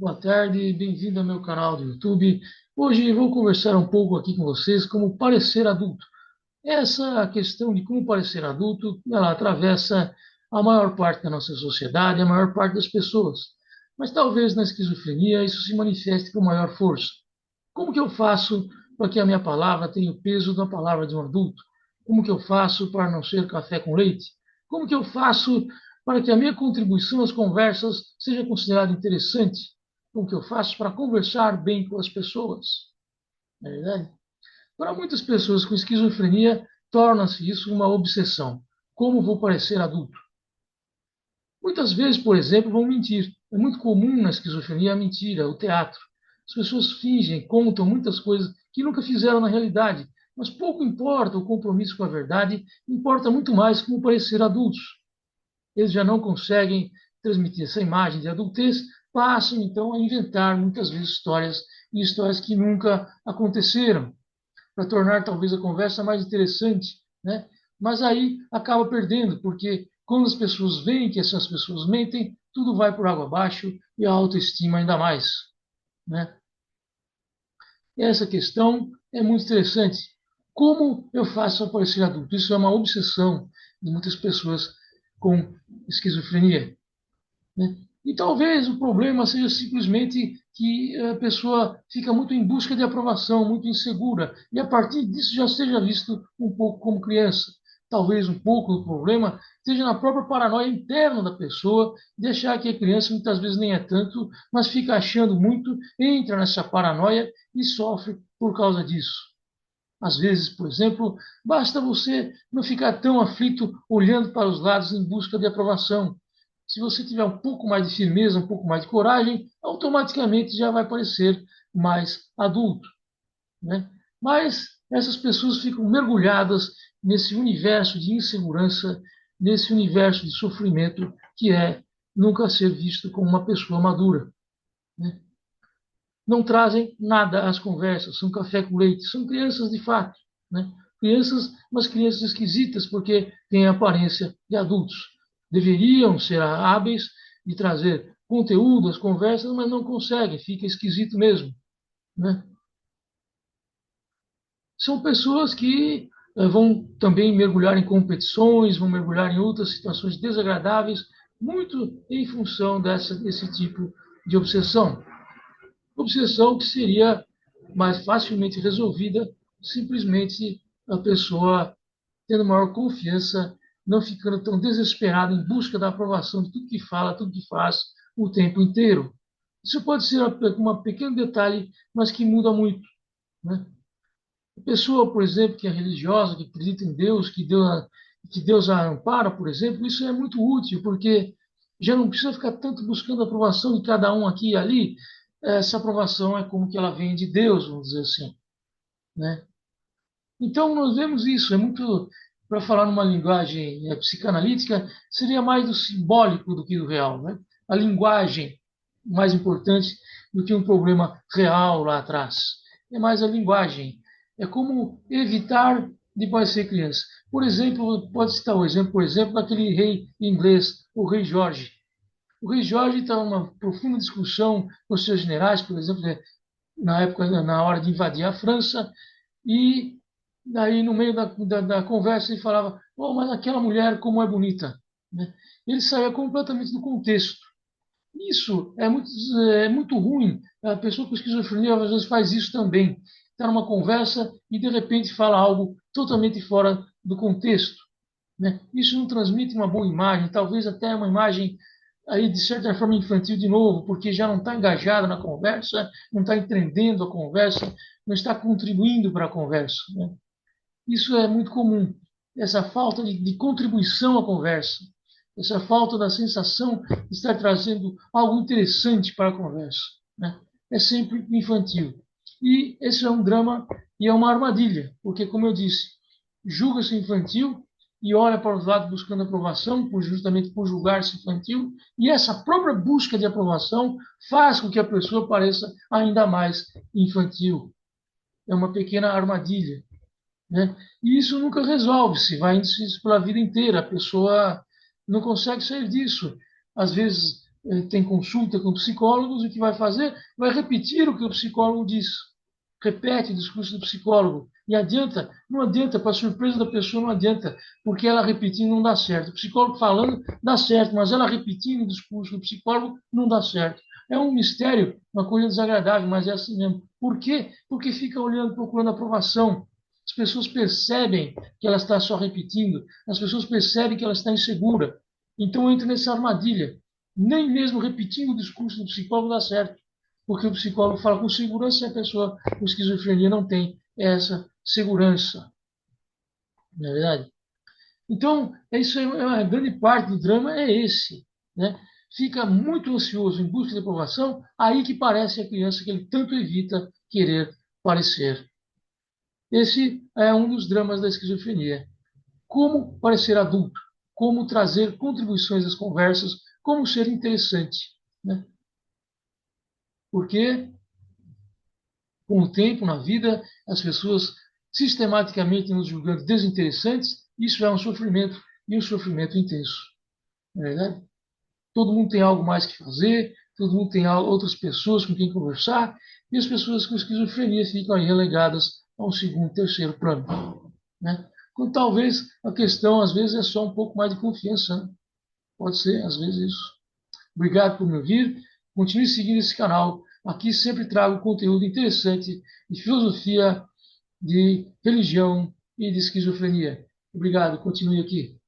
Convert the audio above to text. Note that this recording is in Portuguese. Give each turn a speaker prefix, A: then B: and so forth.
A: Boa tarde, bem-vindo ao meu canal do YouTube. Hoje vou conversar um pouco aqui com vocês como parecer adulto. Essa questão de como parecer adulto, ela atravessa a maior parte da nossa sociedade, a maior parte das pessoas. Mas talvez na esquizofrenia isso se manifeste com maior força. Como que eu faço para que a minha palavra tenha o peso da palavra de um adulto? Como que eu faço para não ser café com leite? Como que eu faço para que a minha contribuição às conversas seja considerada interessante? Como que eu faço para conversar bem com as pessoas? Não é verdade? Para muitas pessoas com esquizofrenia, torna-se isso uma obsessão. Como vou parecer adulto? Muitas vezes, por exemplo, vão mentir. É muito comum na esquizofrenia a mentira, o teatro. As pessoas fingem, contam muitas coisas que nunca fizeram na realidade, mas pouco importa o compromisso com a verdade, importa muito mais como parecer adultos. Eles já não conseguem transmitir essa imagem de adultez, passam então a inventar muitas vezes histórias e histórias que nunca aconteceram, para tornar talvez a conversa mais interessante, né? Mas aí acaba perdendo, porque quando as pessoas veem que essas pessoas mentem, tudo vai por água abaixo e a autoestima ainda mais, né? Essa questão é muito interessante. Como eu faço para parecer adulto? Isso é uma obsessão de muitas pessoas com esquizofrenia, né? E talvez o problema seja simplesmente que a pessoa fica muito em busca de aprovação, muito insegura, e a partir disso já seja visto um pouco como criança. Talvez um pouco do problema esteja na própria paranoia interna da pessoa, de achar que a criança muitas vezes nem é tanto, mas fica achando muito, entra nessa paranoia e sofre por causa disso. Às vezes, por exemplo, basta você não ficar tão aflito olhando para os lados em busca de aprovação. Se você tiver um pouco mais de firmeza, um pouco mais de coragem, automaticamente já vai parecer mais adulto, né? Mas essas pessoas ficam mergulhadas nesse universo de insegurança, nesse universo de sofrimento que é nunca ser visto como uma pessoa madura, né? Não trazem nada às conversas, são café com leite, são crianças de fato, né? Crianças, mas crianças esquisitas, porque têm a aparência de adultos. Deveriam ser hábeis de trazer conteúdo às conversas, mas não conseguem, fica esquisito mesmo, né? São pessoas que vão também mergulhar em competições, vão mergulhar em outras situações desagradáveis, muito em função desse tipo de obsessão. Obsessão que seria mais facilmente resolvida simplesmente a pessoa tendo maior confiança, não ficando tão desesperada em busca da aprovação de tudo que fala, tudo que faz o tempo inteiro. Isso pode ser um pequeno detalhe, mas que muda muito, né? A pessoa, por exemplo, que é religiosa, que acredita em Deus, que Deus a ampara, por exemplo, isso é muito útil, porque já não precisa ficar tanto buscando a aprovação de cada um aqui e ali. Essa aprovação é como que ela vem de Deus, vamos dizer assim, né? Então, nós vemos isso, é muito, para falar numa linguagem psicanalítica, seria mais do simbólico do que do real, né? A linguagem mais importante do que um problema real lá atrás. É mais a linguagem. É como evitar de parecer criança. Por exemplo, pode citar o exemplo, por exemplo, daquele rei inglês, o rei Jorge. O rei Jorge está numa profunda discussão com os seus generais, por exemplo, na época, na hora de invadir a França, e daí no meio da conversa ele falava, oh, mas aquela mulher como é bonita, né? Ele saía completamente do contexto. Isso é muito ruim. A pessoa com esquizofrenia às vezes faz isso também. Está numa conversa e de repente fala algo totalmente fora do contexto, né? Isso não transmite uma boa imagem, talvez até uma imagem aí de certa forma infantil de novo, porque já não está engajado na conversa, não está entendendo a conversa, não está contribuindo para a conversa, né? Isso é muito comum, essa falta de contribuição à conversa, essa falta da sensação de estar trazendo algo interessante para a conversa, né? É sempre infantil. E esse é um drama e é uma armadilha, porque, como eu disse, julga-se infantil e olha para os lados buscando aprovação, justamente por julgar-se infantil, e essa própria busca de aprovação faz com que a pessoa pareça ainda mais infantil. É uma pequena armadilha, né? E isso nunca resolve-se, vai indo isso pela vida inteira, a pessoa não consegue sair disso. Às vezes tem consulta com psicólogos, o que vai fazer? Vai repetir o que o psicólogo diz. Repete o discurso do psicólogo. E adianta, não adianta, para surpresa da pessoa, não adianta, porque ela repetindo não dá certo. O psicólogo falando dá certo, mas ela repetindo o discurso do psicólogo não dá certo. É um mistério, uma coisa desagradável, mas é assim mesmo. Por quê? Porque fica olhando, procurando aprovação. As pessoas percebem que ela está só repetindo, as pessoas percebem que ela está insegura. Então entra nessa armadilha. Nem mesmo repetindo o discurso do psicólogo dá certo, porque o psicólogo fala com segurança e a pessoa com esquizofrenia não tem essa segurança, não é verdade? Então, isso é uma grande parte do drama é esse, né? Fica muito ansioso em busca de aprovação, aí que parece a criança que ele tanto evita querer parecer. Esse é um dos dramas da esquizofrenia. Como parecer adulto, como trazer contribuições às conversas, como ser interessante, né? Porque com o tempo, na vida, as pessoas sistematicamente nos julgando desinteressantes, isso é um sofrimento e um sofrimento intenso. Não é verdade? Todo mundo tem algo mais que fazer, todo mundo tem outras pessoas com quem conversar, e as pessoas com esquizofrenia ficam aí relegadas a um segundo, terceiro plano. Né? Quando talvez a questão, às vezes, é só um pouco mais de confiança. Né? Pode ser, às vezes, isso. Obrigado por me ouvir. Continue seguindo esse canal. Aqui sempre trago conteúdo interessante de filosofia, de religião e de esquizofrenia. Obrigado. Continue aqui.